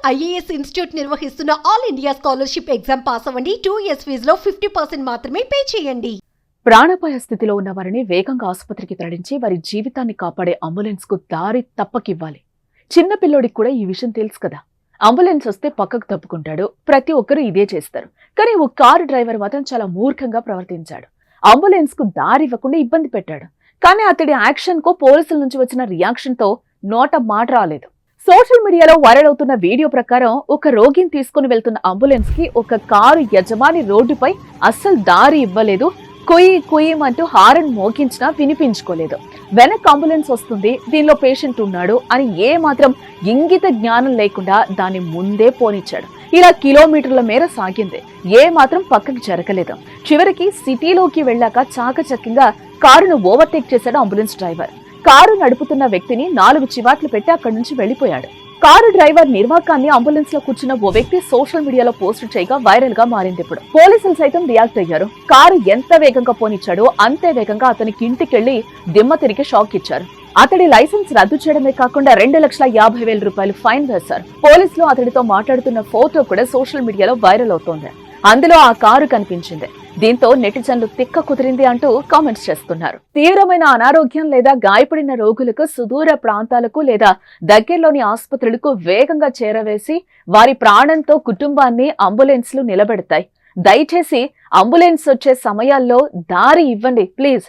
IAS institute నిర్వహిస్తున్న all India scholarship exam pass అవ్వండి. 2 years ఫీజులో 50% మాత్రమే పే చేయండి. ప్రాణాపాయ స్థితిలో ఉన్న వారిని వేగంగా ఆసుపత్రికి తరలించి వారి జీవితాన్ని కాపాడే అంబులెన్స్ కు దారి తప్పకివ్వాలి. చిన్న పిల్లోడికి కూడా ఈ విషయం తెలుసు కదా. అంబులెన్స్ వస్తే పక్కకు తప్పుకుంటాడు. ప్రతి ఒక్కరూ ఇదే చేస్తారు. కానీ ఓ కారు డ్రైవర్ మాత్రం చాలా మూర్ఖంగా ప్రవర్తించాడు. అంబులెన్స్ కు దారి ఇవ్వకుండా ఇబ్బంది పెట్టాడు. కానీ అతడి యాక్షన్ కు పోలీసుల నుంచి వచ్చిన రియాక్షన్ తో నోట మాట రాలేదు. సోషల్ మీడియాలో వైరల్ అవుతున్న వీడియో ప్రకారం ఒక రోగిని తీసుకుని వెళ్తున్న అంబులెన్స్ కి ఒక కారు యజమాని రోడ్డుపై అస్సలు దారి ఇవ్వలేదు. కొయ్యి కొయ్యమంటూ హారన్ మోగించినా వినిపించుకోలేదు. వెనక్ అంబులెన్స్ వస్తుంది, దీనిలో పేషెంట్ ఉన్నాడు అని ఏ మాత్రం ఇంగిత జ్ఞానం లేకుండా దాన్ని ముందే పోనిచ్చాడు. ఇలా కిలోమీటర్ల మేర సాగింది. ఏ మాత్రం పక్కకి జరగలేదు. చివరికి సిటీలోకి వెళ్ళాక చాకచక్యంగా కారును ఓవర్టేక్ చేశాడు అంబులెన్స్ డ్రైవర్. కారు నడుపుతున్న వ్యక్తిని 4 చివాట్లు పెట్టి అక్కడి నుంచి వెళ్లిపోయాడు. కారు డ్రైవర్ నిర్వాకాన్ని అంబులెన్స్ లో కూర్చున్న ఓ వ్యక్తి సోషల్ మీడియాలో పోస్ట్ చేయగా వైరల్ గా మారింది. ఇప్పుడు పోలీసులు సైతం రియాక్ట్ అయ్యారు. కారు ఎంత వేగంగా పోనిచ్చాడో అంతే వేగంగా అతనికి ఇంటికెళ్లి దిమ్మ తిరిగి షాక్ ఇచ్చారు. అతడి లైసెన్స్ రద్దు చేయడమే కాకుండా 2,50,000 రూపాయలు ఫైన్ వేశారు. పోలీసులు అతడితో మాట్లాడుతున్న ఫోటో కూడా సోషల్ మీడియాలో వైరల్ అవుతోంది. అందులో ఆ కారు కనిపించింది. దీంతో నెటిజన్లు తిక్క కుదిరింది అంటూ కామెంట్స్ చేస్తున్నారు. తీవ్రమైన అనారోగ్యం లేదా గాయపడిన రోగులకు సుదూర ప్రాంతాలకు లేదా దగ్గరలోని ఆసుపత్రులకు వేగంగా చేరవేసి వారి ప్రాణంతో కుటుంబాన్ని అంబులెన్స్లు నిలబెడతాయి. దయచేసి అంబులెన్స్ వచ్చే సమయాల్లో దారి ఇవ్వండి ప్లీజ్.